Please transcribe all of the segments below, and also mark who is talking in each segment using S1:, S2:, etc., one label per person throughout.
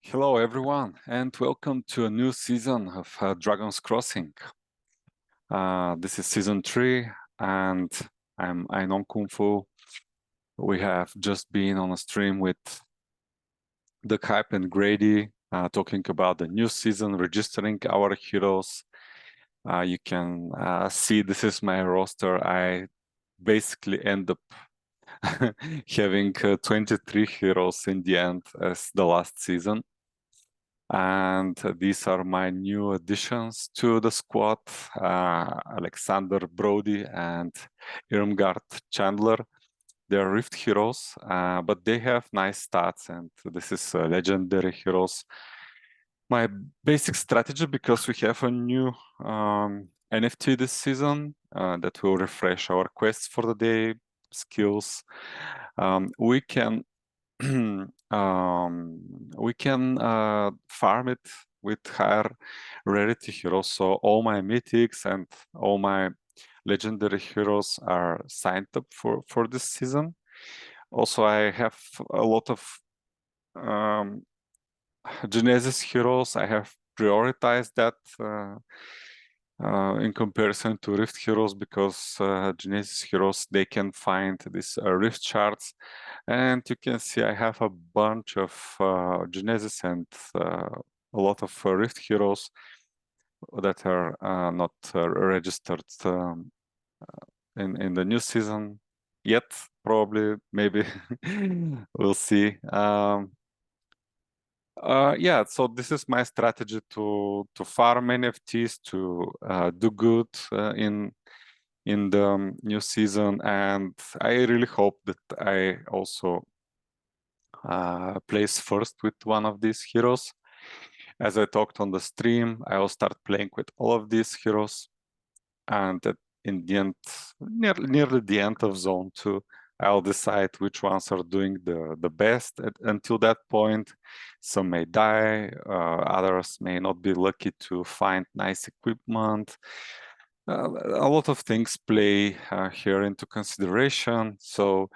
S1: Hello everyone, and welcome to a new season of Dragon's Crossing. This is season 3, and I'm iknowkungfu. We have just been on a stream with the Hype and Grady, talking about the new season, registering our heroes. You can see this is my roster. I basically end up having 23 heroes in the end as the last season. And these are my new additions to the squad, Alexander Brody and Irmgard Chandler. They're Rift heroes, but they have nice stats, and this is legendary heroes. My basic strategy, because we have a new NFT this season that will refresh our quests for the day, skills, we can farm it with higher rarity heroes. So all my mythics and all my legendary heroes are signed up for this season. Also, I have a lot of Genesis heroes. I have prioritized that in comparison to Rift heroes, because Genesis heroes, they can find these Rift charts, and you can see I have a bunch of Genesis and a lot of Rift heroes that are not registered in the new season yet. Probably, maybe we'll see. Yeah, so this is my strategy to farm NFTs, to do good in the new season, and I really hope that I also place first with one of these heroes. As I talked on the stream, I will start playing with all of these heroes, and in the end, nearly the end of Zone 2, I'll decide which ones are doing the best. Until that point, some may die, others may not be lucky to find nice equipment. A lot of things play here into consideration, so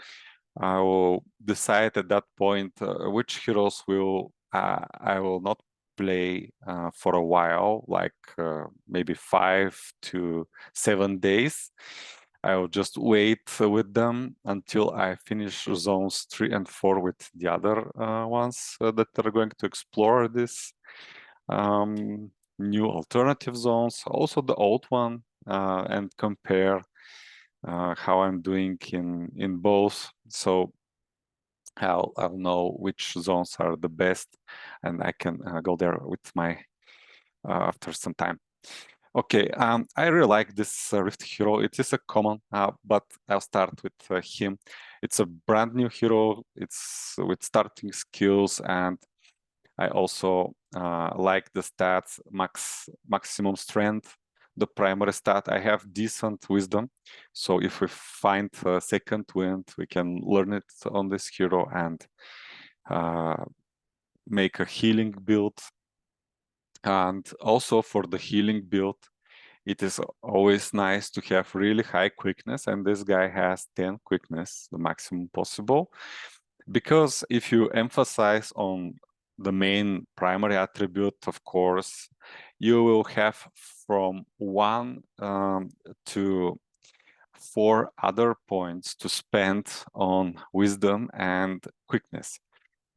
S1: I will decide at that point which heroes I will not play for a while, like maybe 5 to 7 days. I will just wait with them until I finish zones 3 and 4 with the other ones that are going to explore this new alternative zones, also the old one, and compare how I'm doing in both. So I'll know which zones are the best, and I can go there with my after some time. Okay, I really like this Rift hero. It is a common, but I'll start with him. It's a brand new hero. It's with starting skills, and I also like the stats, maximum strength, the primary stat. I have decent wisdom, so if we find a second wind, we can learn it on this hero and make a healing build. And also for the healing build, it is always nice to have really high quickness, and this guy has 10 quickness, the maximum possible. Because if you emphasize on the main primary attribute, of course, you will have from 1 to 4 other points to spend on wisdom and quickness.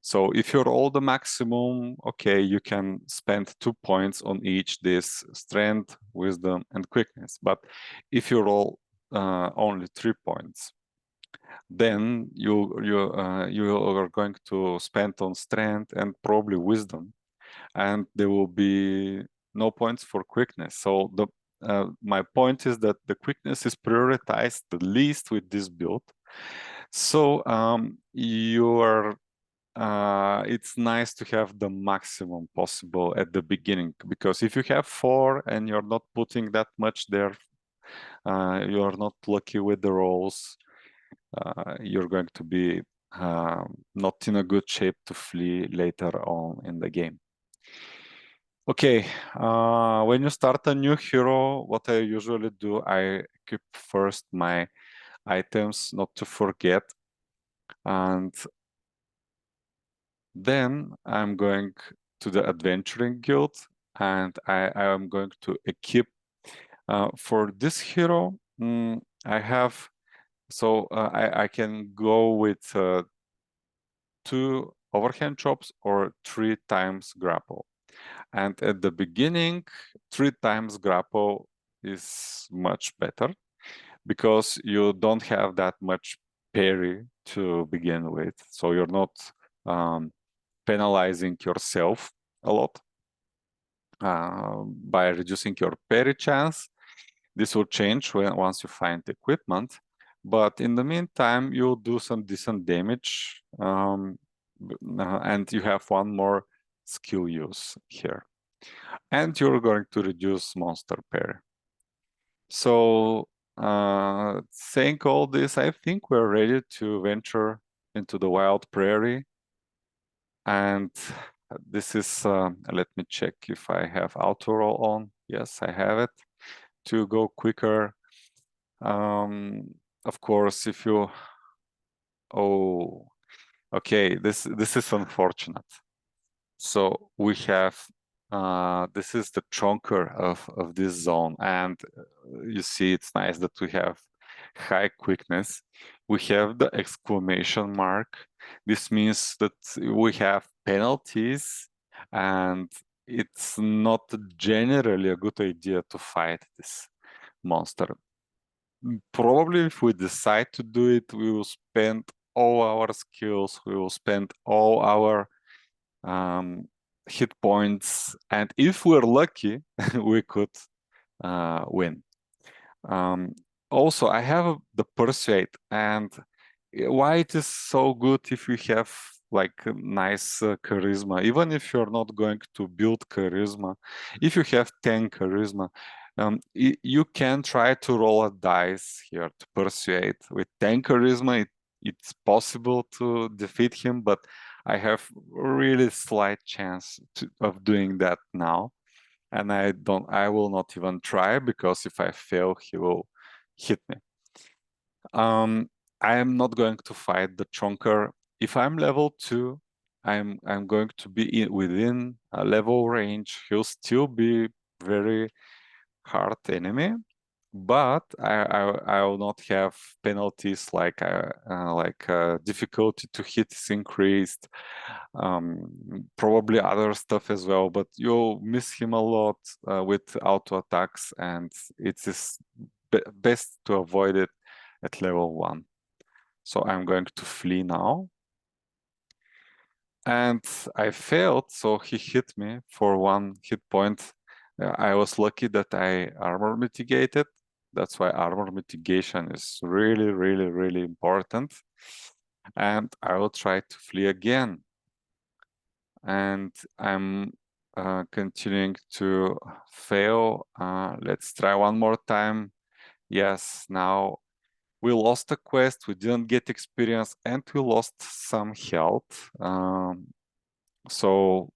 S1: So if you roll the maximum, okay, you can spend 2 points on each, this strength, wisdom, and quickness. But if you roll only 3 points, then you are going to spend on strength and probably wisdom, and there will be no points for quickness. So my point is that the quickness is prioritized the least with this build. So it's nice to have the maximum possible at the beginning, because if you have 4 and you're not putting that much there, you're not lucky with the rolls, you're going to be not in a good shape to flee later on in the game. Okay, when you start a new hero, what I usually do, I equip first my items, not to forget. And Then I'm going to the Adventuring Guild, and I am going to equip for this hero. I have, so I can go with 2 overhand chops or 3 times grapple. And at the beginning, 3 times grapple is much better because you don't have that much parry to begin with. So you're not penalizing yourself a lot by reducing your parry chance. This will change once you find equipment. But in the meantime, you'll do some decent damage, and you have 1 more skill use here. And you're going to reduce monster parry. So, saying all this, I think we're ready to venture into the wild prairie. And this is, let me check if I have auto roll on. Yes, I have it. To go quicker. Of course, if you, oh, okay, this is unfortunate. So we have, this is the chonker of this zone, and you see it's nice that we have high quickness. We have the exclamation mark. This means that we have penalties, and it's not generally a good idea to fight this monster. Probably if we decide to do it, we will spend all our skills, we will spend all our hit points, and if we're lucky, we could win. Also, I have the Persuade, and why it is so good if you have like a nice charisma, even if you're not going to build charisma, if you have 10 charisma, you can try to roll a dice here to Persuade. With 10 charisma, it's possible to defeat him, but I have really slight chance of doing that now. And I will not even try, because if I fail, he will hit me. I am not going to fight the chonker. If I'm level 2, I'm going to be within a level range. He'll still be very hard enemy, but I will not have penalties like difficulty to hit is increased, probably other stuff as well. But you'll miss him a lot with auto attacks, and it is best to avoid it at level 1. So I'm going to flee now. And I failed, so he hit me for 1 hit point. I was lucky that I armor mitigated. That's why armor mitigation is really, really, really important. And I will try to flee again. And I'm continuing to fail. Let's try one more time. Yes, now we lost a quest, we didn't get experience, and we lost some health. So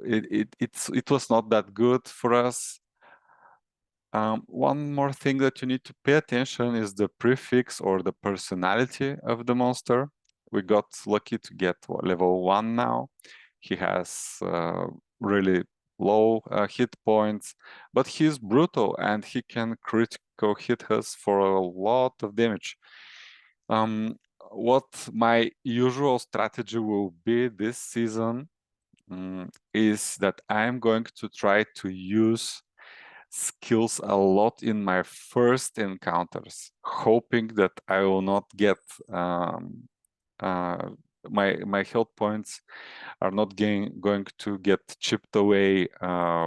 S1: it was not that good for us. One more thing that you need to pay attention is the prefix or the personality of the monster. We got lucky to get level 1 now. He has really low hit points, but he's brutal and he can critical hit us for a lot of damage. What my usual strategy will be this season is that I'm going to try to use skills a lot in my first encounters, hoping that I will not get my health points are not going to get chipped away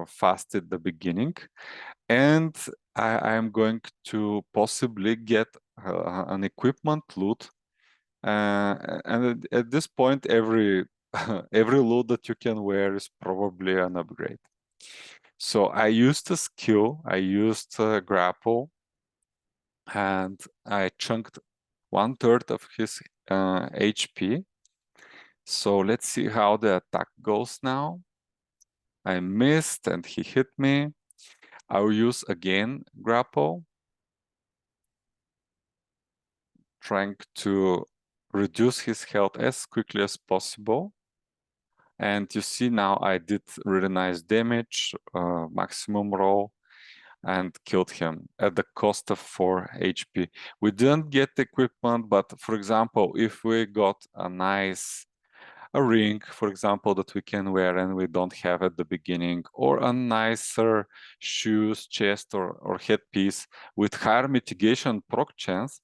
S1: fast at the beginning, and I am going to possibly get an equipment loot, and at this point, every every loot that you can wear is probably an upgrade. So I used a skill, I used grapple, and I chunked 1/3 of his HP. So let's see how the attack goes now. I missed and he hit me. I'll use again grapple, trying to reduce his health as quickly as possible. And you see now I did really nice damage, maximum roll, and killed him at the cost of 4 HP. We didn't get equipment, but for example, if we got a ring, for example, that we can wear and we don't have at the beginning, or a nicer shoes, chest, or headpiece with higher mitigation proc chance,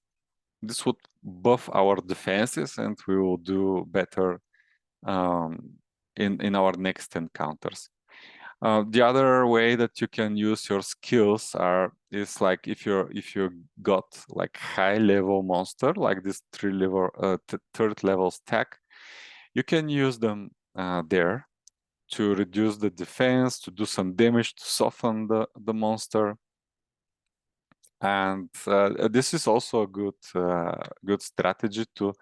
S1: this would buff our defenses and we will do better in our next encounters. The other way that you can use your skills is like if you got like high level monster like this third level stack, you can use them there to reduce the defense, to do some damage, to soften the monster. And this is also a good strategy to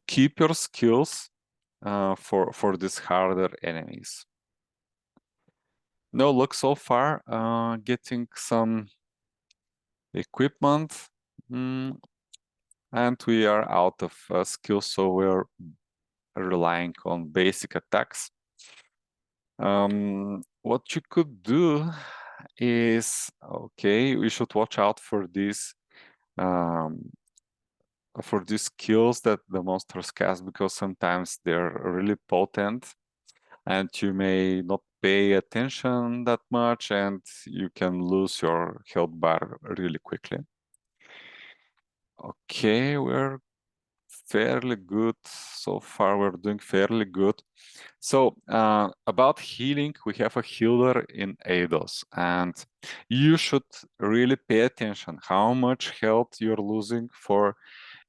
S1: keep your skills for these harder enemies. No luck so far getting some equipment, and we are out of skills, so we're relying on basic attacks. What you could do is, okay, we should watch out for these skills that the monsters cast, because sometimes they're really potent and you may not pay attention that much and you can lose your health bar really quickly. Okay, we're fairly good so far. We're doing fairly good. So about healing, we have a healer in Eidos, and you should really pay attention how much health you're losing for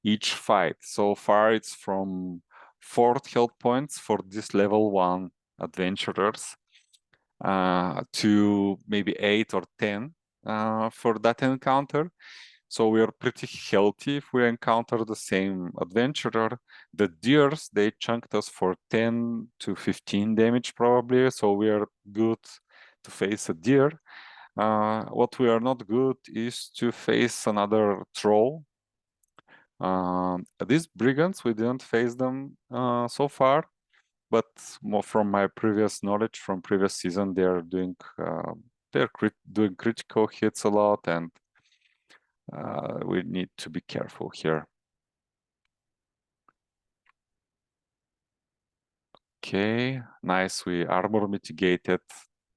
S1: each fight. So far, it's from 4 health points for this level 1 adventurers to maybe 8 or 10 for that encounter. So we are pretty healthy if we encounter the same adventurer. The deers, they chunked us for 10 to 15 damage probably, so we are good to face a deer. What we are not good is to face another troll. These brigands, we didn't face them so far, but more from my previous knowledge from previous season, they're doing critical hits a lot, and we need to be careful here. Okay, nice. We armor mitigated.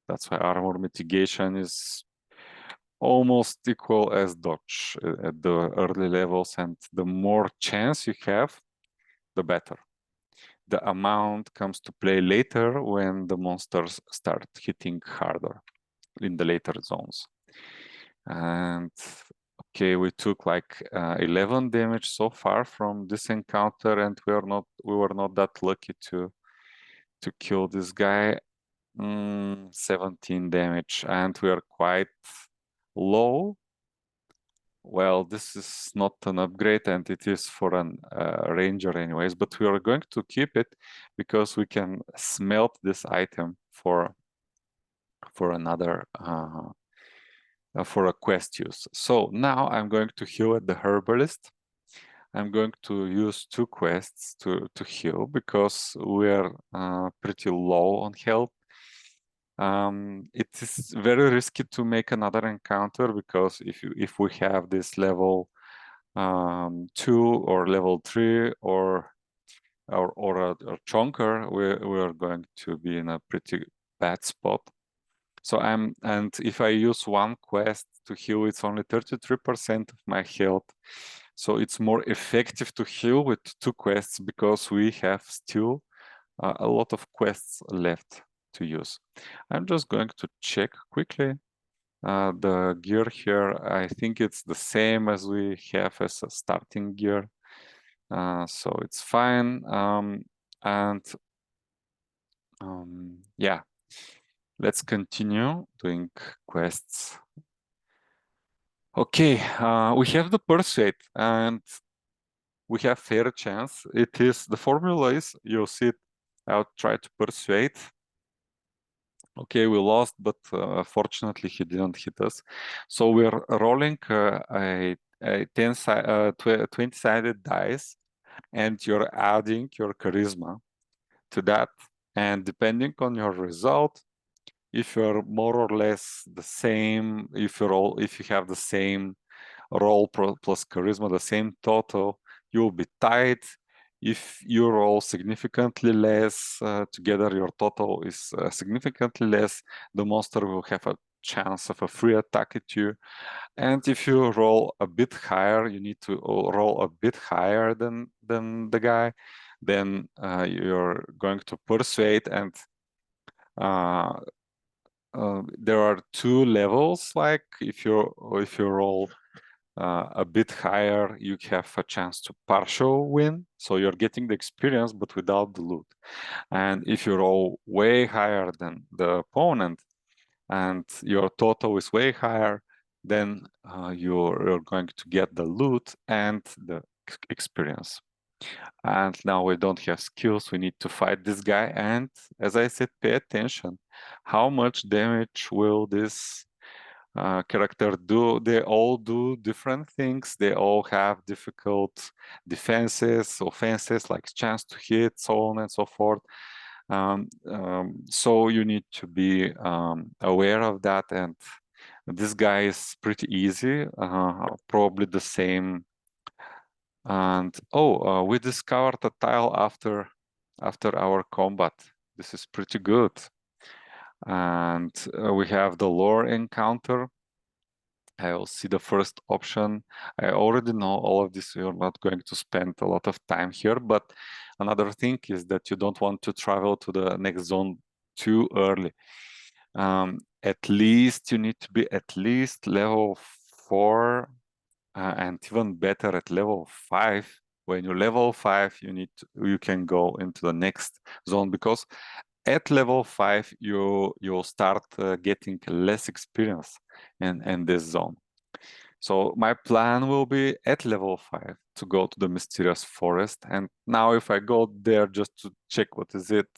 S1: That's why armor mitigation is almost equal as dodge at the early levels, and the more chance you have, the better. The amount comes to play later when the monsters start hitting harder in the later zones. And okay, we took like 11 damage so far from this encounter, and we were not that lucky to kill this guy. 17 damage, and we are quite low. Well, this is not an upgrade, and it is for an ranger anyways, but we are going to keep it because we can smelt this item for another for a quest use. So now I'm going to heal at the herbalist. I'm going to use 2 quests to heal because we're pretty low on health. It is very risky to make another encounter because if we have this level 2 or level 3 or a chonker, we are going to be in a pretty bad spot. So and if I use 1 quest to heal, it's only 33% of my health. So it's more effective to heal with 2 quests because we have still a lot of quests left to use. I'm just going to check quickly the gear here. I think it's the same as we have as a starting gear. So it's fine. Yeah, let's continue doing quests. Okay, we have the Persuade, and we have fair chance. It is, the formula is, you'll see it, I'll try to persuade. Okay, we lost, but fortunately he didn't hit us. So we're rolling a 20-sided dice, and you're adding your charisma to that. And depending on your result, if you're more or less the same, if you have the same roll plus charisma, the same total, you'll be tied. If you roll significantly less, together your total is significantly less, the monster will have a chance of a free attack at you. And if you roll a bit higher, you need to roll a bit higher than the guy, then you're going to persuade, and there are two levels. Like if you roll a bit higher, you have a chance to partial win, so you're getting the experience but without the loot. And if you roll way higher than the opponent and your total is way higher, then you're going to get the loot and the experience. And now we don't have skills, we need to fight this guy. And as I said, pay attention. How much damage will this character do? They all do different things. They all have difficult defenses, offenses, like chance to hit, so on and so forth. So you need to be aware of that. And this guy is pretty easy, probably the same. And we discovered a tile after our combat. This is pretty good. And we have the lore encounter. I'll see the first option. I already know all of this. We're not going to spend a lot of time here, but another thing is that you don't want to travel to the next zone too early. At least you need to be at least level 4, and even better at level 5. When you're level 5, you can go into the next zone, because at level 5 you'll start getting less experience in this zone. So my plan will be at level 5 to go to the mysterious forest. And now if I go there just to check what is it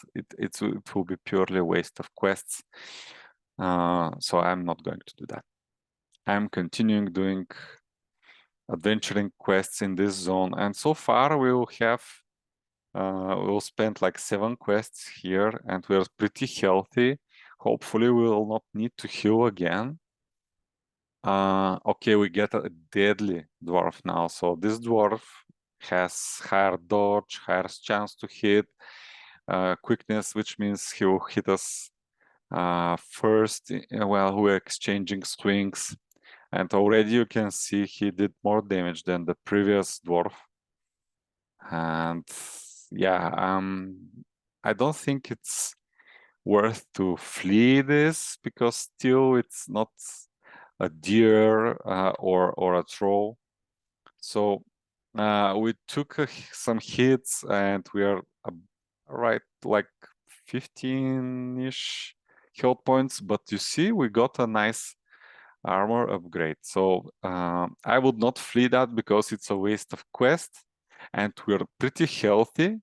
S1: will be purely a waste of quests. So I'm not going to do that. I'm continuing doing adventuring quests in this zone, and so far we'll spend like 7 quests here, and we're pretty healthy. Hopefully we will not need to heal again. Okay, we get a deadly dwarf now. So this dwarf has higher dodge, higher chance to hit, quickness, which means he will hit us first while we're exchanging swings. And already you can see he did more damage than the previous dwarf. And yeah, I don't think it's worth to flee this, because still it's not a deer or a troll. So we took some hits, and we are right like 15-ish health points. But you see, we got a nice armor upgrade. So I would not flee that, because it's a waste of quest, and we're pretty healthy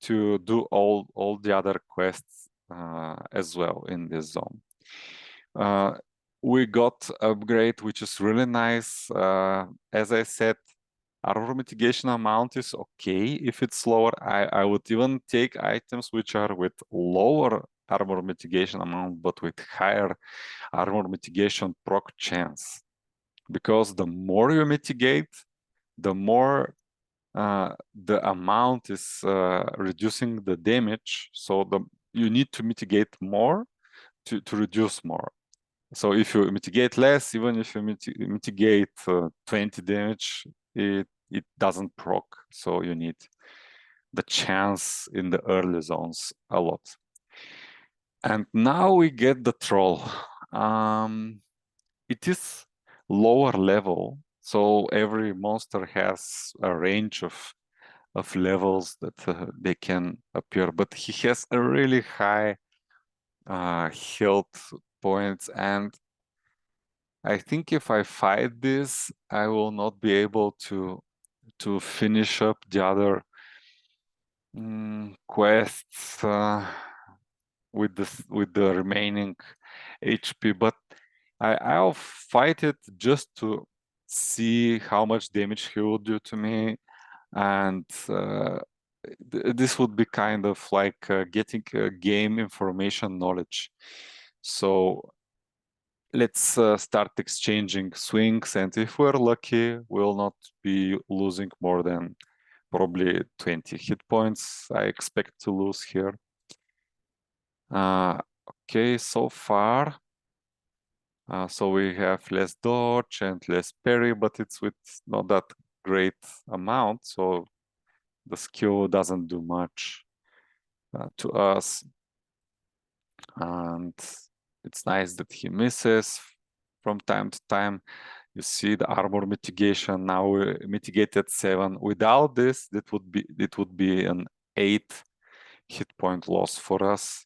S1: to do all the other quests as well in this zone. We got upgrade, which is really nice. As I said, armor mitigation amount is okay if it's lower. I would even take items which are with lower armor mitigation amount, but with higher armor mitigation proc chance. Because the more you mitigate, the more the amount is reducing the damage. So you need to mitigate more to reduce more. So if you mitigate less, even if you mitigate 20 damage, it doesn't proc. So you need the chance in the early zones a lot. And now we get the troll. It is lower level, so every monster has a range of levels that they can appear, but he has a really high health points, and I think if I fight this, I will not be able to finish up the other quests with the remaining HP. But I'll fight it just to see how much damage he will do to me. And this would be kind of like getting game information knowledge. So let's start exchanging swings, and if we're lucky, we'll not be losing more than probably 20 hit points. I expect to lose here. Okay, so far. So we have less dodge and less parry, but it's with not that great amount, so the skill doesn't do much to us. And it's nice that he misses from time to time. You see the armor mitigation now mitigated 7. Without this, it would be an 8 hit point loss for us.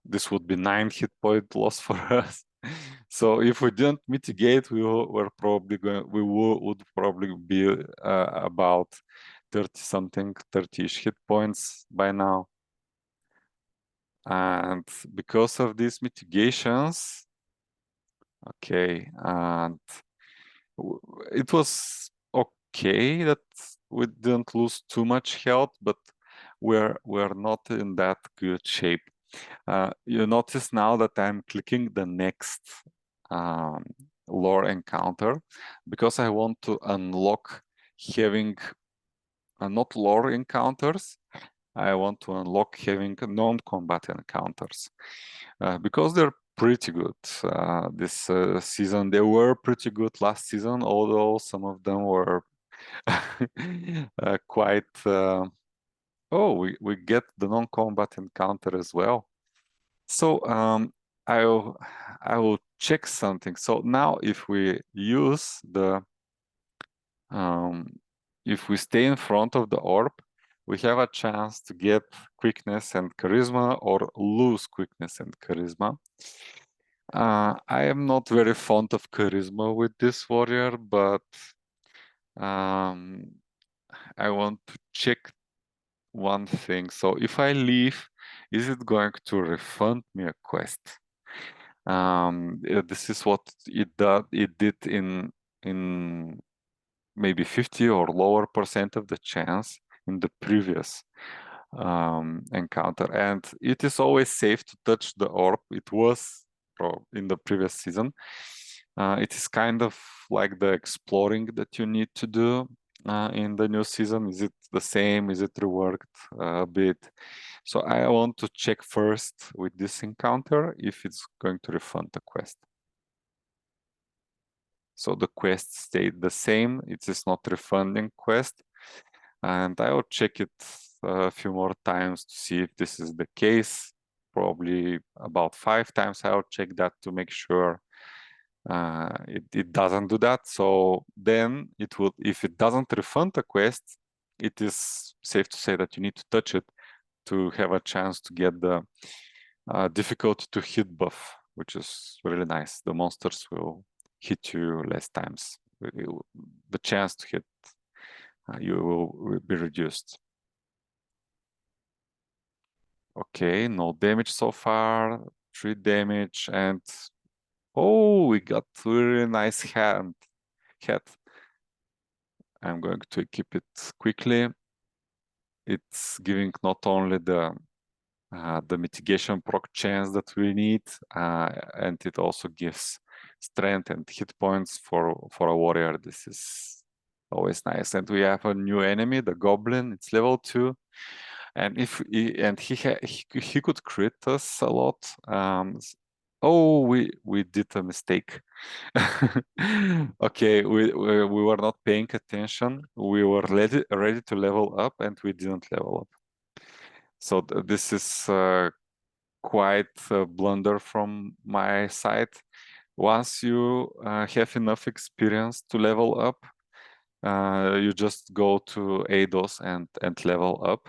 S1: This would be 9 hit point loss for us. So if we didn't mitigate, we would probably be about 30-something, 30-ish hit points by now. And because of these mitigations, okay, and it was okay that we didn't lose too much health, but we're not in that good shape. You notice now that I'm clicking the next lore encounter because I want to unlock having not lore encounters. I want to unlock having non-combat encounters because they're pretty good this season. They were pretty good last season, although some of them were quite. Oh, we get the non-combat encounter as well. So I will check something. So now if we use the if we stay in front of the orb, we have a chance to get quickness and charisma or lose quickness and charisma. I am not very fond of charisma with this warrior, but I want to check one thing. So if I leave, is it going to refund me a quest? This is what it did in maybe 50 or lower % of the chance in the previous encounter, and it is always safe to touch the orb. It was in the previous season. It is kind of like the exploring that you need to do in the new season. Is it the same? Is it reworked a bit? So I want to check first with this encounter if it's going to refund the quest. So the quest stayed the same. It is not refunding quest. And I will check it a few more times to see if this is the case. Probably about 5 times I will check that to make sure it doesn't do that. So then it will, if it doesn't refund the quest, it is safe to say that you need to touch it to have a chance to get the difficulty to hit buff, which is really nice. The monsters will hit you less times. The chance to hit you will be reduced. Okay, no damage so far, 3 damage, and oh, we got really nice head. I'm going to equip it quickly. It's giving not only the mitigation proc chance that we need, and it also gives strength and hit points for a warrior. This is always nice. And we have a new enemy, the goblin. It's level 2, and he could crit us a lot. Oh, we did a mistake. Okay, we were not paying attention. We were ready to level up, and we didn't level up. So this is quite a blunder from my side. Once you have enough experience to level up, you just go to ADOS and level up.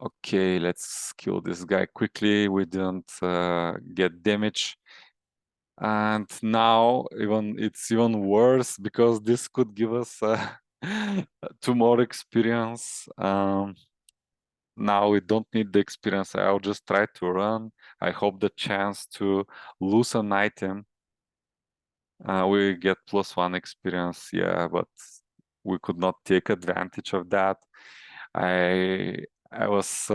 S1: Okay, let's kill this guy quickly. We didn't get damage. And now it's even worse because this could give us 2 more experience. Now we don't need the experience. I'll just try to run. I hope the chance to lose an item We get +1 experience, yeah, but we could not take advantage of that. I was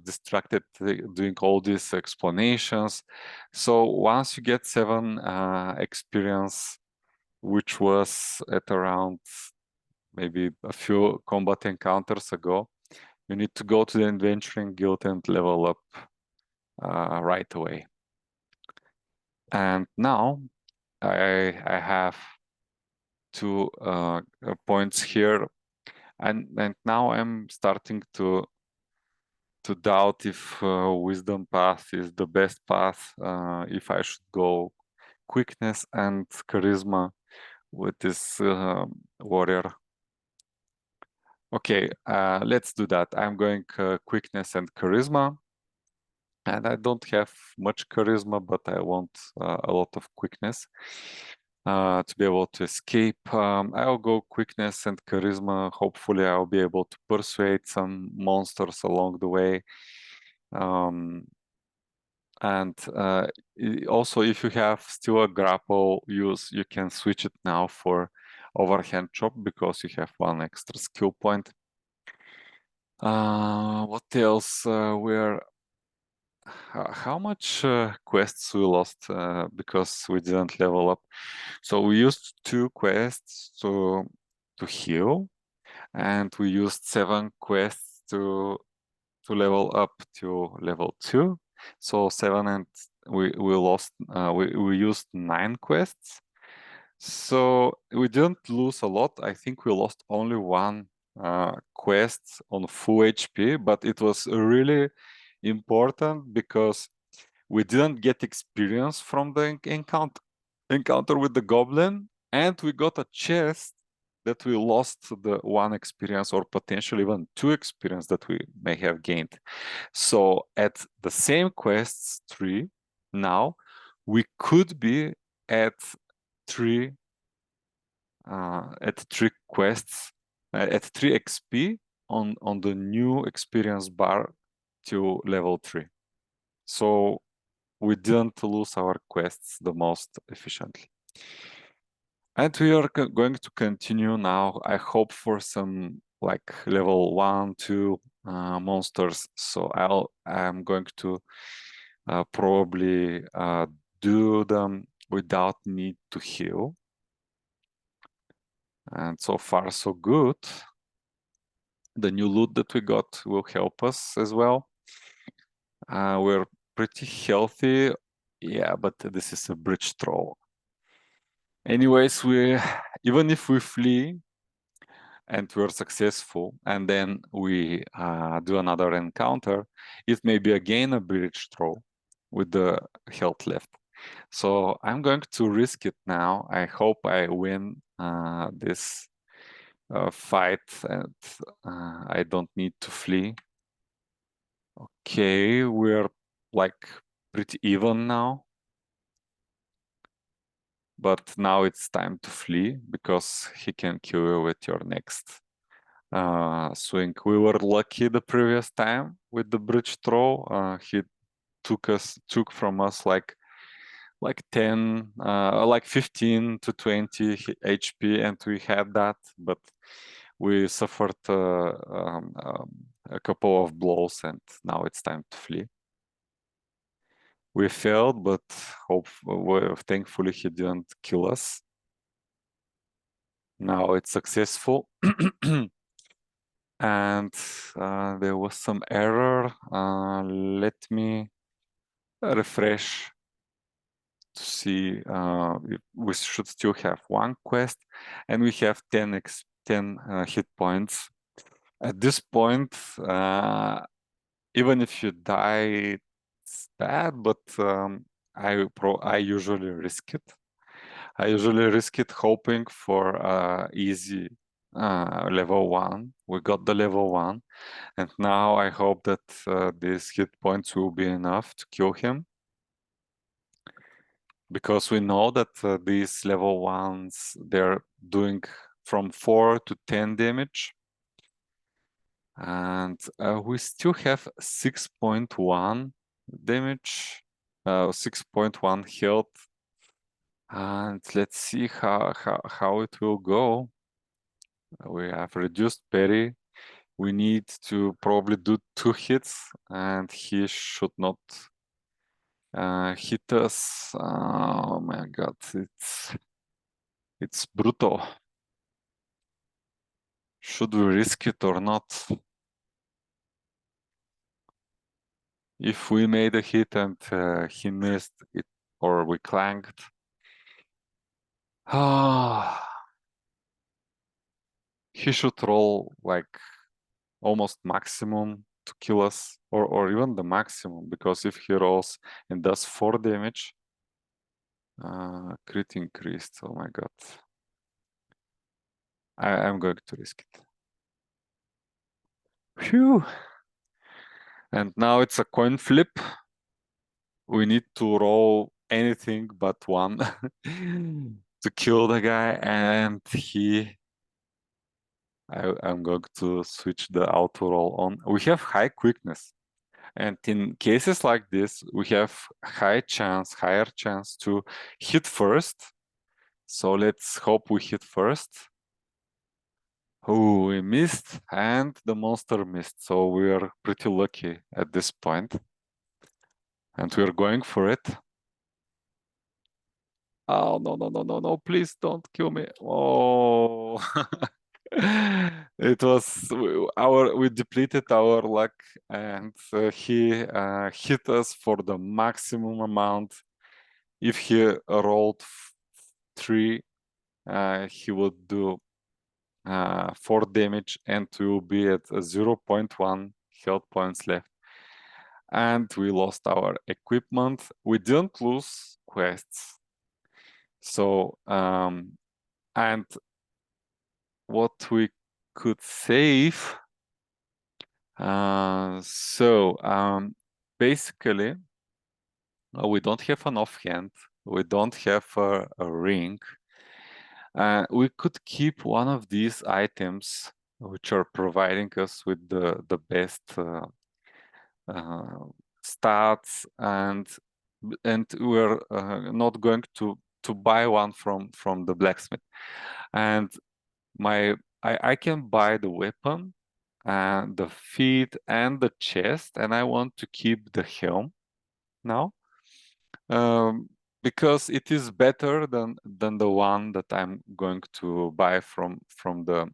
S1: distracted doing all these explanations. So once you get 7 experience, which was at around maybe a few combat encounters ago, you need to go to the Adventuring Guild and level up right away. And now I have 2 points here, and now I'm starting to doubt if wisdom path is the best path, if I should go quickness and charisma with this warrior. Okay, let's do that. I'm going quickness and charisma, and I don't have much charisma, but I want a lot of quickness to be able to escape. I'll go quickness and charisma. Hopefully I'll be able to persuade some monsters along the way. And also, if you have still a grapple use, you can switch it now for overhand chop because you have 1 extra skill point. What else? How much quests we lost because we didn't level up? So we used 2 quests to heal, and we used 7 quests to level up to level 2. So 7, and we lost. We used 9 quests. So we didn't lose a lot. I think we lost only 1 quest on full HP, but it was really important because we didn't get experience from the encounter with the goblin, and we got a chest that we lost the 1 experience, or potentially even 2 experience that we may have gained. So at the same quests 3 now, we could be at 3 quests at 3 XP on the new experience bar to level 3. So we didn't lose our quests the most efficiently. And we are going to continue now. I hope for some like level 1, 2 monsters. So I'm going to probably do them without need to heal. And so far so good. The new loot that we got will help us as well. We're pretty healthy. Yeah, but this is a bridge troll. Anyways, even if we flee and we're successful, and then we do another encounter, it may be again a bridge troll with the health left. So I'm going to risk it now. I hope I win this fight, and I don't need to flee. Okay, we're like pretty even now. But now it's time to flee because he can kill you with your next swing. We were lucky the previous time with the bridge throw. He took from us like 10, like 15 to 20 HP, and we had that, but we suffered a couple of blows, and now it's time to flee. We failed, but thankfully he didn't kill us. Now it's successful. And there was some error. Let me refresh to see. We should still have 1 quest, and we have 10 hit points. At this point, even if you die, it's bad, but I usually risk it. I usually risk it hoping for easy level 1. We got the level 1, and now I hope that these hit points will be enough to kill him, because we know that these level 1s, they're doing from 4 to 10 damage, and we still have 6.1 damage, 6.1 health. And let's see how it will go. We have reduced parry. We need to probably do 2 hits, and he should not hit us. Oh my god, it's brutal. Should we risk it or not? If we made a hit and he missed it, or we clanked, he should roll like almost maximum to kill us, or even the maximum, because if he rolls and does 4 damage, crit increased. Oh my god. I'm going to risk it. Phew. And now it's a coin flip. We need to roll anything but 1 to kill the guy, and I'm going to switch the auto roll on. We have high quickness, and in cases like this, we have higher chance to hit first. So let's hope we hit first. Oh, we missed, and the monster missed. So we are pretty lucky at this point, and we are going for it. Oh, no, please don't kill me. Oh. It was we depleted our luck, and he hit us for the maximum amount. If he rolled 3, he would do 4 damage, and we will be at 0.1 health points left. And we lost our equipment. We didn't lose quests. So and what we could save. Basically, we don't have an offhand. We don't have a ring. We could keep one of these items, which are providing us with the best stats, and we're not going to buy one from the blacksmith. And I can buy the weapon and the feet and the chest, and I want to keep the helm now, because it is better than the one that I'm going to buy from the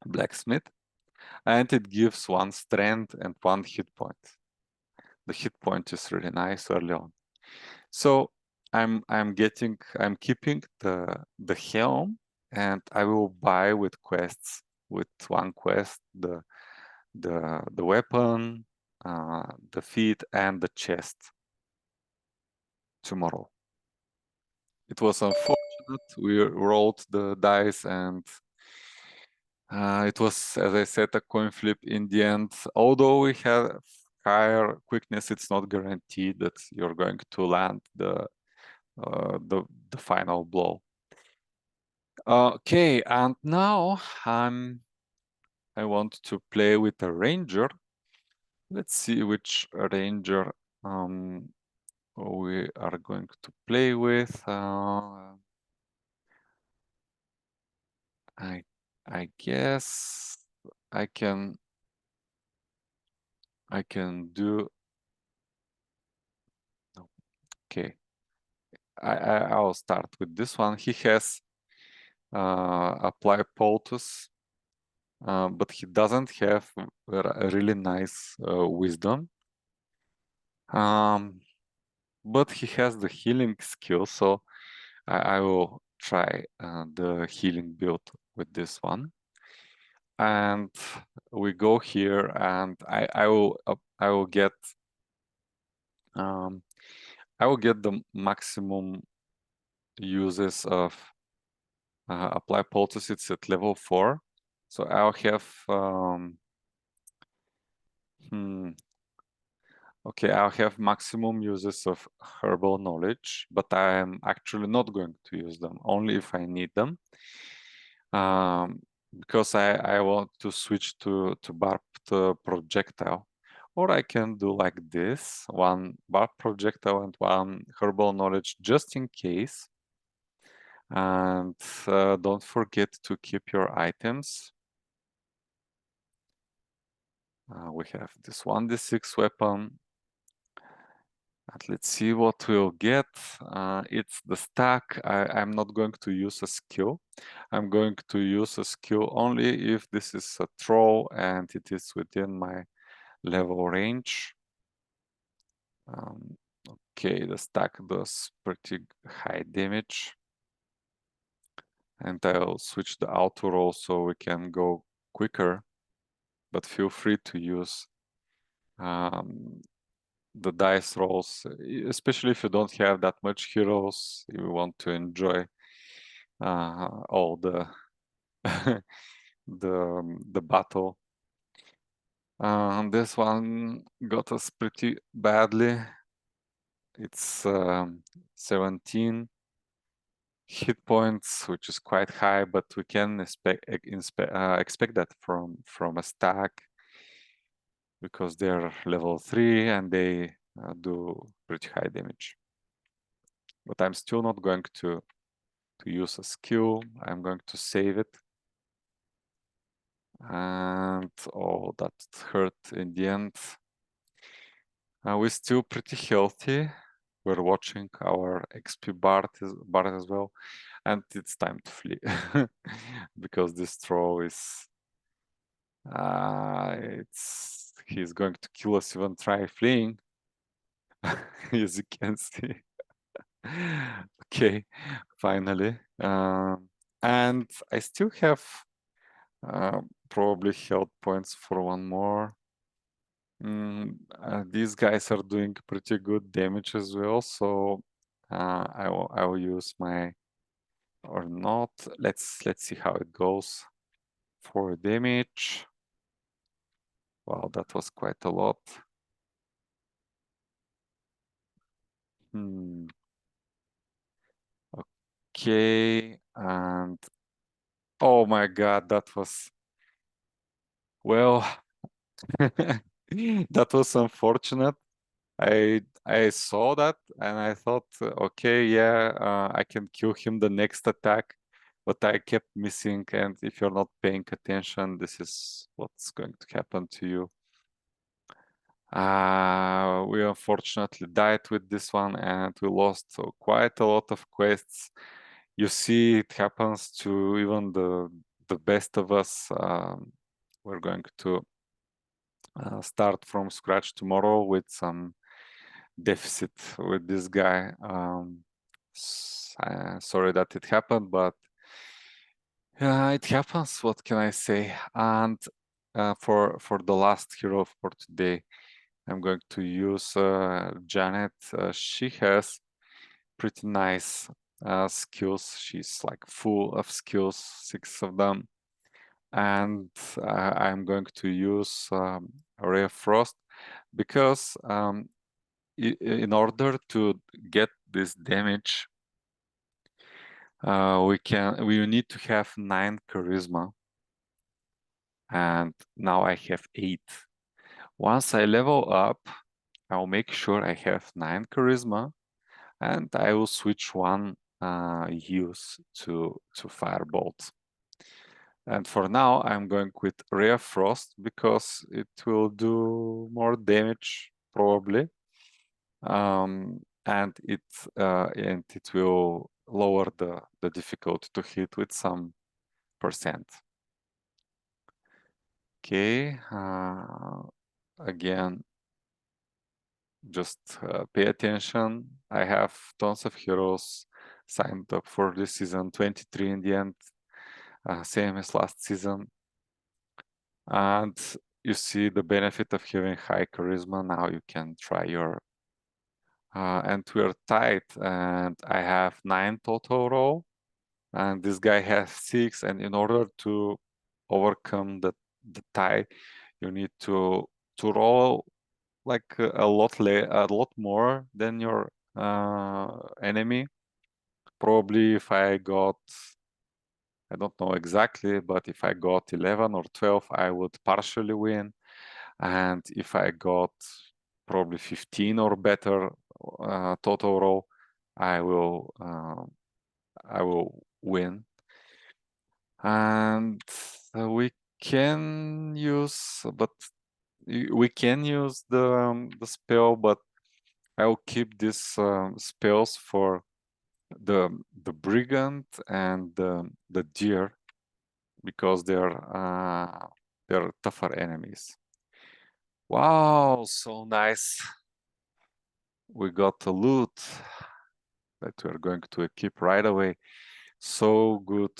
S1: blacksmith, and it gives 1 strength and 1 hit point. The hit point is really nice early on. So I'm keeping the helm, and I will buy with quests, with 1 quest, the weapon, the feet, and the chest tomorrow. It was unfortunate. We rolled the dice, and it was, as I said, a coin flip in the end. Although we have higher quickness, it's not guaranteed that you're going to land the final blow. Okay, and now I want to play with a ranger. Let's see which ranger we are going to play with. I guess I can do. Okay, I'll start with this one. He has apply poultice, but he doesn't have a really nice wisdom. But he has the healing skill, so I will try the healing build with this one. And we go here, and I will get the maximum uses of apply poultice. It's at level 4, so I'll have okay, I'll have maximum uses of herbal knowledge, but I'm actually not going to use them, only if I need them. Because I want to switch to barbed projectile. Or I can do like this, 1 barbed projectile and 1 herbal knowledge, just in case. And don't forget to keep your items. We have this 1d6 weapon. And let's see what we'll get. It's the stack. I'm not going to use a skill. I'm going to use a skill only if this is a throw and it is within my level range. Okay, the stack does pretty high damage. And I'll switch the auto roll so we can go quicker. But feel free to use the dice rolls, especially if you don't have that much heroes, you want to enjoy all the the battle. This one got us pretty badly. It's 17 hit points, which is quite high, but we can expect that from a stack because they're level 3 and they do pretty high damage. But I'm still not going to use a skill. I'm going to save it. And oh, that hurt in the end. We're still pretty healthy. We're watching our XP bar as well. And it's time to flee. Because this throw is... he's going to kill us even try fleeing. As you can see. Okay, finally. And I still have probably health points for one more. These guys are doing pretty good damage as well, so I will use my or not. Let's see how it goes. 4 damage. Wow, that was quite a lot. Okay, and oh my God, that was well. That was unfortunate. I saw that and I thought, okay, yeah, I can kill him the next attack, but I kept missing. And if you're not paying attention, this is what's going to happen to you. We unfortunately died with this one, and we lost quite a lot of quests. You see, it happens to even the best of us. We're going to start from scratch tomorrow with some deficit with this guy. Sorry that it happened, but it happens. What can I say? And for the last hero for today, I'm going to use Janet. She has pretty nice skills. She's like full of skills, 6 of them. And I'm going to use Ray of Frost because in order to get this damage, we need to have 9 charisma, and now I have 8. Once I level up, I'll make sure I have 9 charisma, and I will switch one use to Firebolt. And for now, I'm going with Ray of Frost because it will do more damage probably. And it will lower the difficulty to hit with some percent. Okay, again, just pay attention. I have tons of heroes signed up for this season, 23 in the end, same as last season. And you see the benefit of having high charisma. Now you can try your and we're tied, and I have 9 total roll, and this guy has 6. And in order to overcome the tie, you need to roll like a lot more than your enemy. Probably if I got, I don't know exactly, but if I got 11 or 12, I would partially win. And if I got probably 15 or better total roll, I will win. And we can use, but we can use the spell, but I will keep these spells for the brigand and the deer, because they're tougher enemies. Wow, so nice. We got the loot that we're going to equip right away. So good.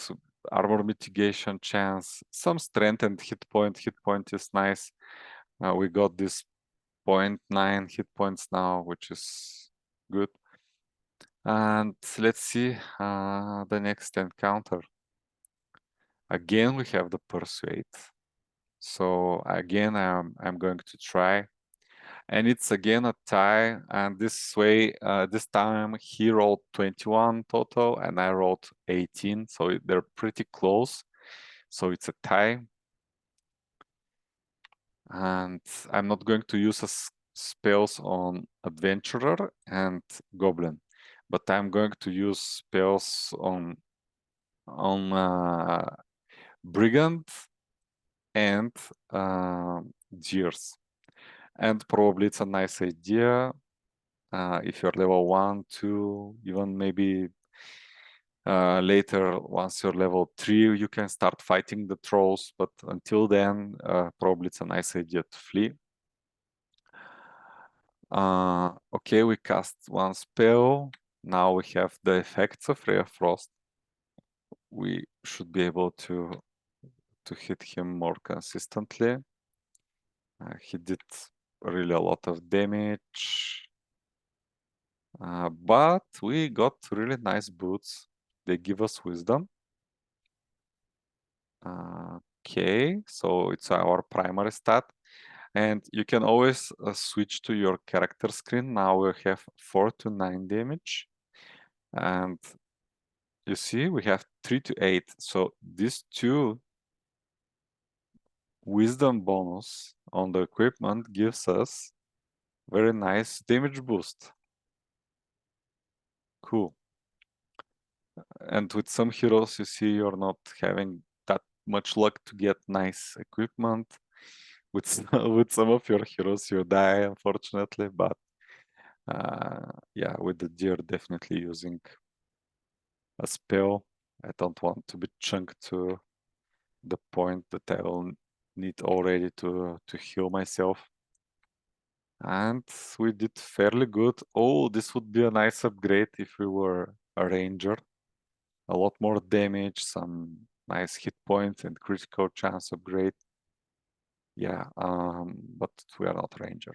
S1: Armor mitigation chance, some strength and hit point. Hit point is nice. We got this 0.9 hit points now, which is good. And let's see the next encounter. Again, we have the Persuade. So again, I'm going to try. And it's again a tie. And this way, this time he rolled 21 total and I rolled 18. So they're pretty close. So it's a tie. And I'm not going to use spells on Adventurer and Goblin, but I'm going to use spells on Brigand and Deers. And probably it's a nice idea if you're level 1, 2, even maybe later, once you're level 3, you can start fighting the trolls. But until then, probably it's a nice idea to flee. Okay, we cast one spell. Now we have the effects of Ray of Frost. We should be able to hit him more consistently. He did really a lot of damage. But we got really nice boots. They give us wisdom. Okay, so it's our primary stat. And you can always switch to your character screen. Now we have 4 to 9 damage. And you see, we have 3 to 8. So these two wisdom bonus on the equipment gives us very nice damage boost. Cool. And with some heroes, you see, you're not having that much luck to get nice equipment. With some of your heroes, you die, unfortunately. But yeah, with the deer, definitely using a spell. I don't want to be chunked to the point that I will need already to heal myself. And we did fairly good. Oh, this would be a nice upgrade if we were a ranger. A lot more damage, some nice hit points and critical chance upgrade. Yeah, but we are not ranger.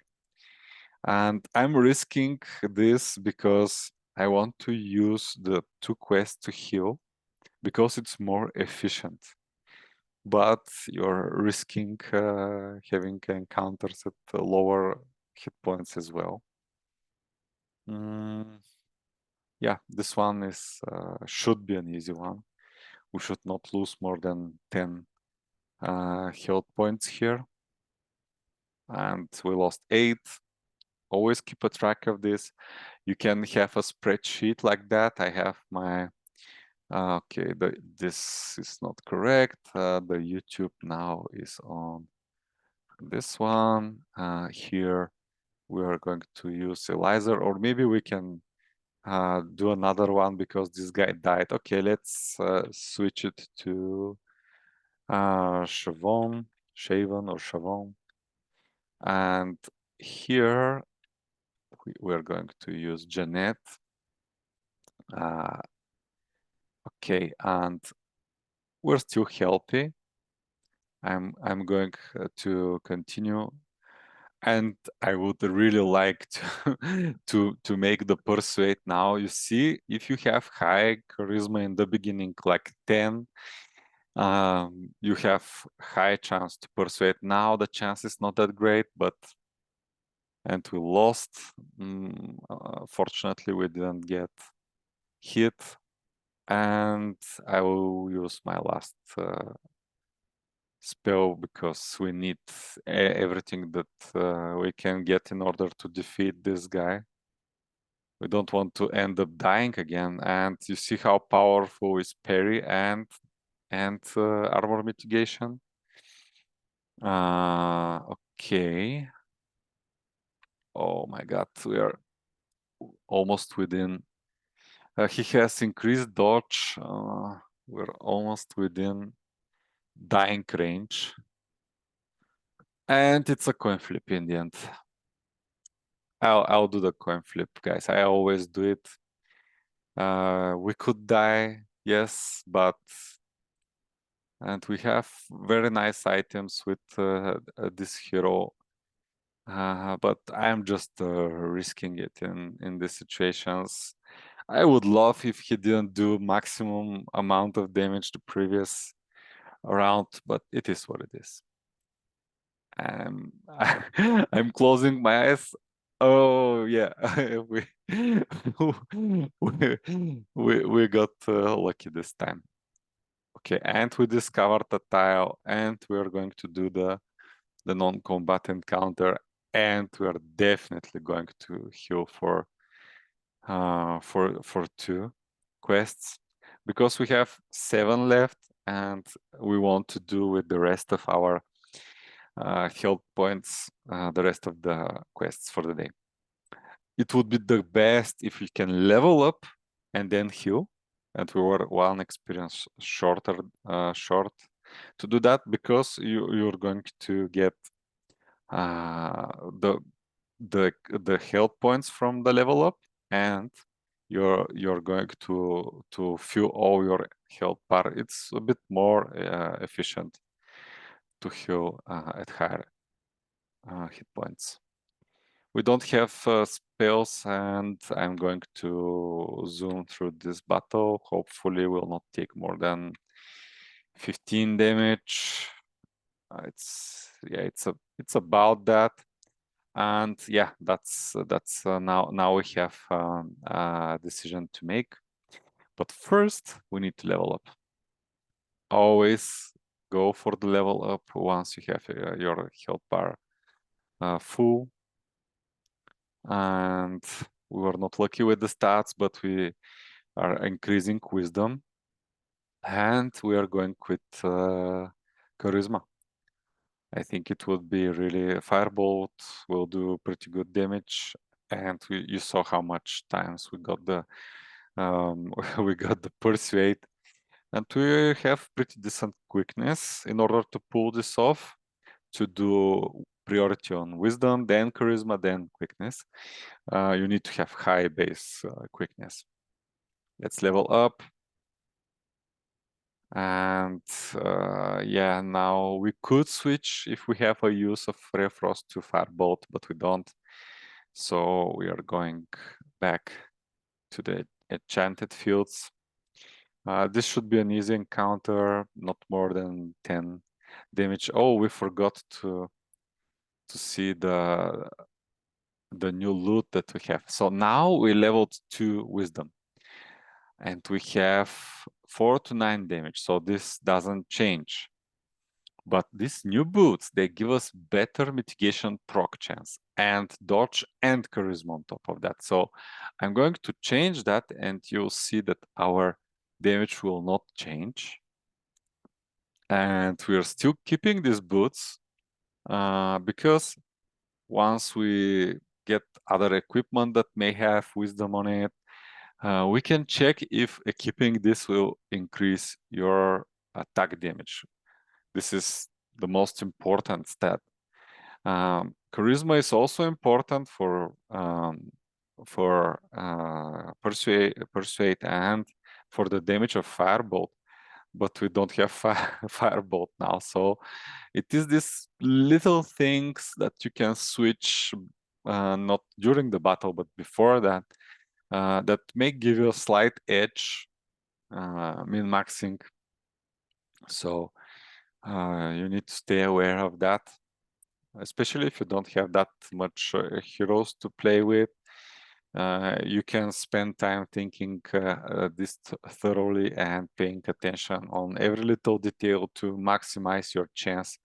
S1: And I'm risking this because I want to use the 2 quests to heal because it's more efficient. But you're risking having encounters at lower hit points as well. Yeah, this one is should be an easy one. We should not lose more than 10 health points here. And we lost 8. Always keep a track of this. You can have a spreadsheet like that. I have my okay, this is not correct. The YouTube now is on this one. Here we are going to use Eliza, or maybe we can do another one because this guy died. Okay, let's switch it to Shavon or Shavon. And here we're going to use Jeanette. Okay, and we're still healthy. I'm going to continue, and I would really like to to make the persuade now. You see, if you have high charisma in the beginning, like 10, you have high chance to persuade. Now the chance is not that great, but and we lost. Fortunately, we didn't get hit, and I will use my last spell because we need everything that we can get in order to defeat this guy. We don't want to end up dying again. And you see how powerful is parry and armor mitigation. Okay. Oh my God, we are almost within. He has increased dodge. We're almost within dying range. And it's a coin flip in the end. I'll do the coin flip, guys. I always do it. We could die, yes, and we have very nice items with this hero. But I'm just risking it in these situations. I would love if he didn't do maximum amount of damage the previous round, but it is what it is. I'm closing my eyes. Oh yeah, we got lucky this time. Okay, and we discovered a tile, and we are going to do the non-combat encounter, and we are definitely going to heal for 2 quests because we have 7 left, and we want to do with the rest of our health points the rest of the quests for the day. It would be the best if you can level up and then heal, and we were 1 experience short to do that because you're going to get the health points from the level up, and you're going to fill all your health bar. It's a bit more efficient to heal at higher hit points. We don't have spells, and I'm going to zoom through this battle. Hopefully will not take more than 15 damage. It's about that. And yeah, that's now we have a decision to make. But first, we need to level up. Always go for the level up once you have your health bar full. And we were not lucky with the stats, but we are increasing wisdom. And we are going with charisma. I think it would be really firebolt will do pretty good damage, and you saw how much times we got the we got the persuade, and we have pretty decent quickness in order to pull this off. To do priority on wisdom, then charisma, then quickness. You need to have high base quickness. Let's level up. And yeah, now we could switch if we have a use of Ray Frost to Firebolt, but we don't. So we are going back to the enchanted fields. This should be an easy encounter, not more than 10 damage. Oh, we forgot to see the new loot that we have. So now we leveled 2 wisdom, and we have 4 to 9 damage. So this doesn't change. But these new boots, they give us better mitigation proc chance and dodge and charisma on top of that. So I'm going to change that, and you'll see that our damage will not change. And we are still keeping these boots because once we get other equipment that may have wisdom on it, we can check if equipping this will increase your attack damage. This is the most important stat. Charisma is also important for persuade and for the damage of firebolt, but we don't have firebolt now. So it is these little things that you can switch, not during the battle, but before that, that may give you a slight edge, min-maxing. So you need to stay aware of that, especially if you don't have that much heroes to play with. You can spend time thinking this thoroughly and paying attention on every little detail to maximize your chance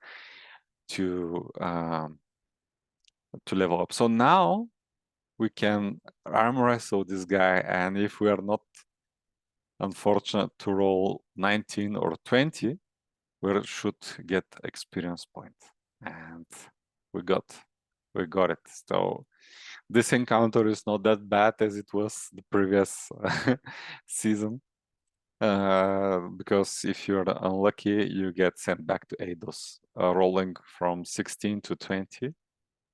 S1: to level up. So now we can arm wrestle this guy, and if we are not unfortunate to roll 19 or 20, we should get experience point. And we got it. So this encounter is not that bad as it was the previous season. Because if you're unlucky, you get sent back to Eidos, rolling from 16 to 20.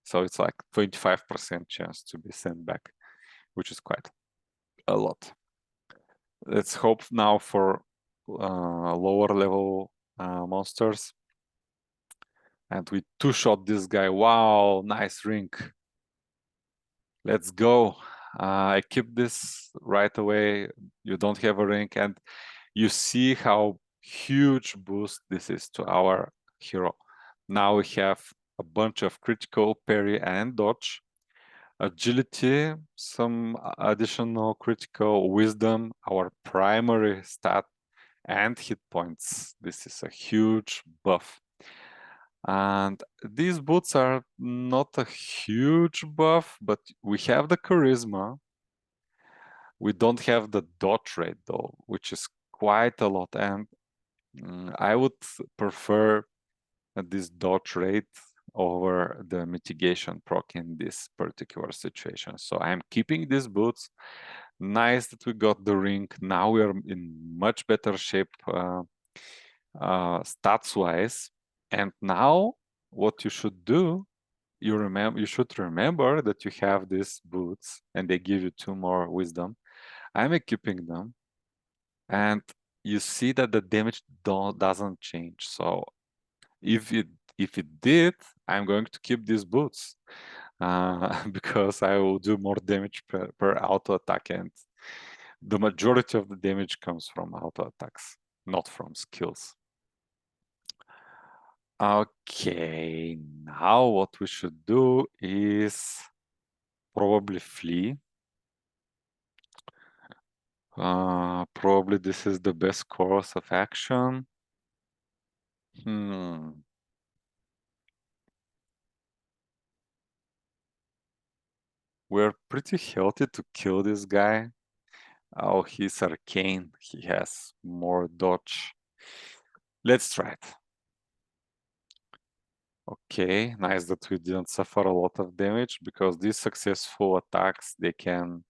S1: So it's like 25% chance to be sent back, which is quite a lot. Let's hope now for lower level monsters. And we two-shot this guy. Wow, nice ring. Let's go. I keep this right away. You don't have a ring, and you see how huge boost this is to our hero. Now we have a bunch of critical, parry, and dodge. Agility, some additional critical, wisdom, our primary stat, and hit points. This is a huge buff. And these boots are not a huge buff, but we have the charisma. We don't have the dodge rate though, which is quite a lot. And I would prefer this dodge rate over the mitigation proc in this particular situation. So I'm keeping these boots. Nice that we got the ring. Now we are in much better shape stats-wise. And now what you should do, you should remember that you have these boots and they give you 2 more wisdom. I'm equipping them, and you see that the damage doesn't change. So if it did, I'm going to keep these boots because I will do more damage per auto attack, and the majority of the damage comes from auto attacks, not from skills. Okay, now what we should do is probably flee. Probably this is the best course of action. We're pretty healthy to kill this guy. Oh, he's arcane. He has more dodge. Let's try it. Okay, nice that we didn't suffer a lot of damage, because these successful attacks, they can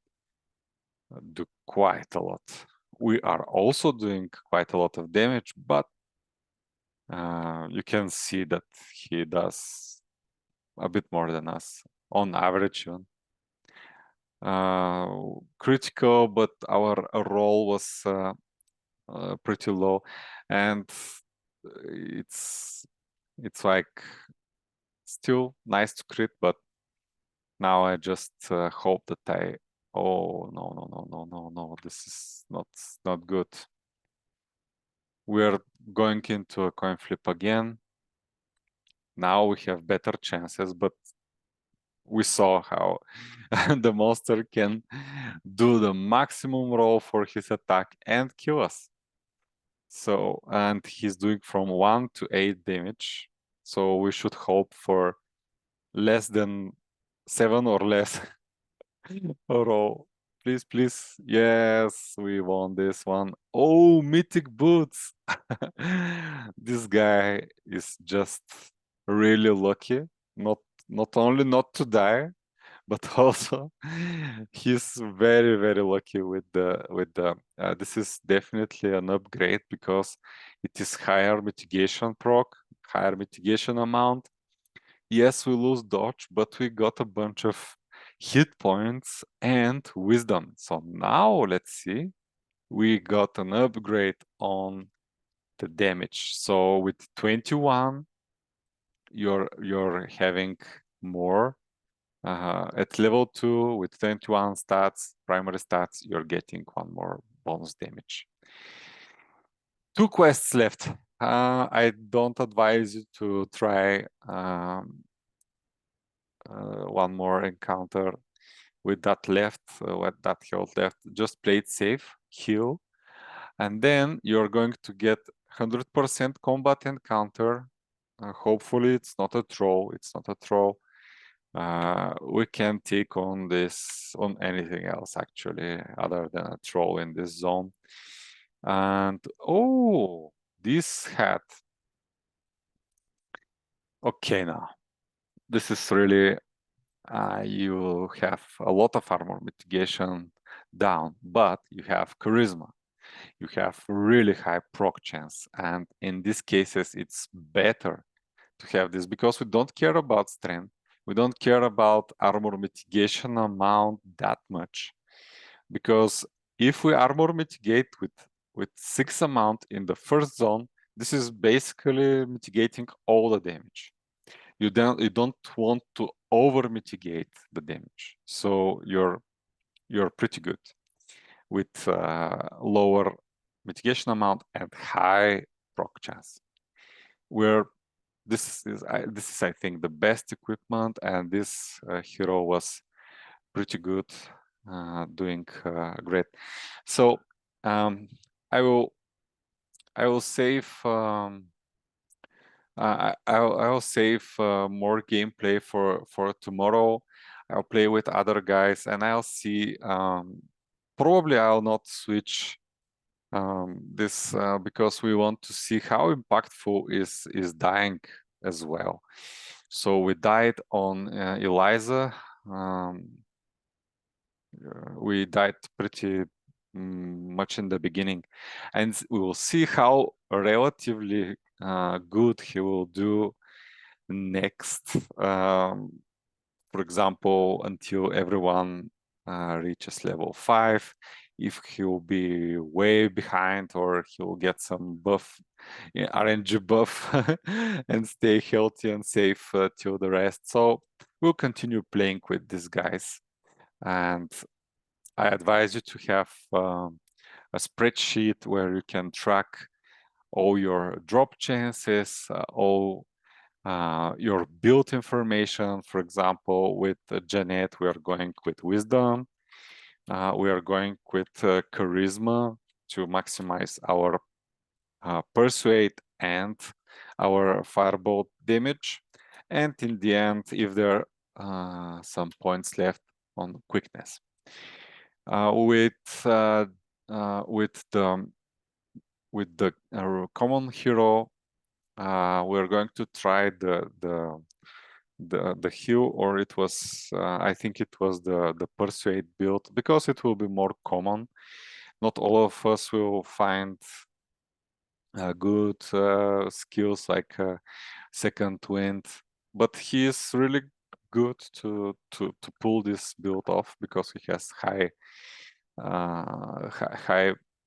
S1: do quite a lot. We are also doing quite a lot of damage, but you can see that he does a bit more than us on average. Critical, but our roll was pretty low, and it's like still nice to crit, but now I just hope that oh no, this is not good. We're going into a coin flip again. Now we have better chances, but we saw how the monster can do the maximum roll for his attack and kill us. So, and he's doing from 1 to 8 damage. So we should hope for less than 7 or less roll. Please, please. Yes, we won this one. Oh, mythic boots. This guy is just really lucky. Not only not to die, but also he's very, very lucky with the this is definitely an upgrade, because it is higher mitigation proc, higher mitigation amount. Yes, we lose dodge, but we got a bunch of hit points and wisdom. So now let's see, we got an upgrade on the damage. So with 21, you're having more. At level 2 with 21 stats, primary stats, you're getting 1 more bonus damage. 2 quests left. I don't advise you to try 1 more encounter with that left, with that health left. Just play it safe, heal, and then you're going to get 100% combat encounter. Hopefully it's not a troll. we can take on this on anything else actually other than a troll in this zone. And oh, this hat. Okay, now this is really you have a lot of armor mitigation down, but you have charisma. You have really high proc chance, and in these cases, it's better to have this because we don't care about strength. We don't care about armor mitigation amount that much, because if we armor mitigate with 6 amount in the first zone, this is basically mitigating all the damage. You don't want to over mitigate the damage, so you're pretty good with lower mitigation amount and high proc chance. Where this is I think the best equipment, and this hero was pretty good, doing great. So I will save I'll save more gameplay for tomorrow. I'll play with other guys and I'll see. Probably I'll not switch this because we want to see how impactful is dying as well. So we died on Eliza. We died pretty much in the beginning, and we will see how relatively good he will do next. For example, until everyone reaches level 5, if he'll be way behind or he'll get some buff, RNG buff, and stay healthy and safe till the rest. So we'll continue playing with these guys. And I advise you to have a spreadsheet where you can track all your drop chances, all your build information. For example, with Janet, we are going with wisdom. We are going with charisma to maximize our persuade and our firebolt damage. And in the end, if there are some points left on quickness. With the common hero, we're going to try the heal, or it was I think it was the persuade build, because it will be more common. Not all of us will find good skills like second wind, but he is really good to pull this build off because he has high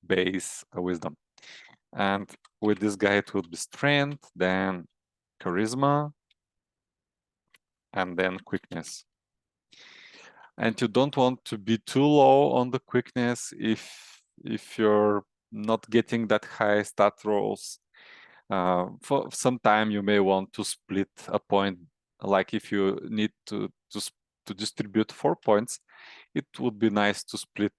S1: base wisdom. And with this guy it would be strength, then charisma, and then quickness. And you don't want to be too low on the quickness if you're not getting that high stat rolls. For some time you may want to split a point, like if you need to distribute 4 points, it would be nice to split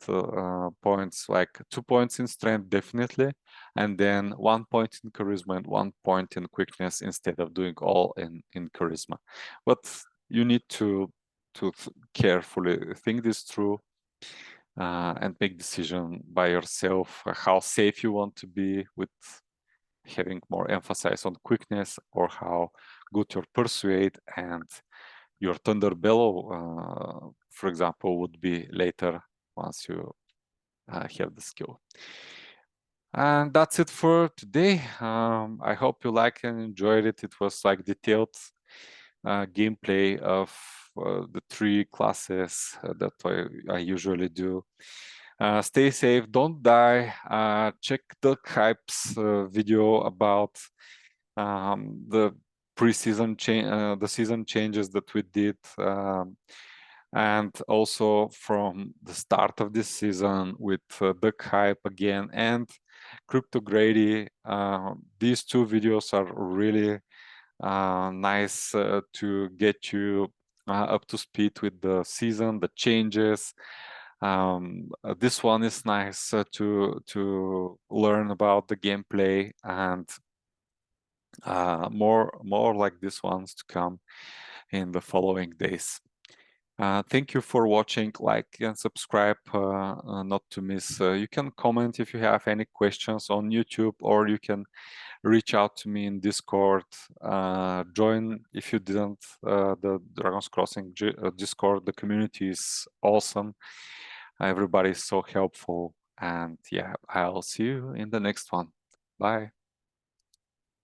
S1: points, like 2 points in strength definitely, and then 1 point in charisma and 1 point in quickness, instead of doing all in charisma. But you need to carefully think this through and make decision by yourself how safe you want to be with having more emphasis on quickness, or how good your persuade and your thunder bellow, for example, would be later once you have the skill. And that's it for today. I hope you liked and enjoyed it. It was like detailed gameplay of the 3 classes that I usually do. Stay safe, don't die. Check the Hype's video about the pre-season change, the season changes that we did, and also from the start of this season with Duck Hype again and Crypto Grady. These 2 videos are really nice to get you up to speed with the season, the changes. This one is nice to learn about the gameplay, and more like this ones to come. in the following days. Thank you for watching. Like and subscribe not to miss. You can comment if you have any questions on YouTube, or you can reach out to me in Discord. Join if you didn't the Dragons Crossing Discord. The community is awesome. Everybody is so helpful. And yeah, I'll see you in the next one. Bye.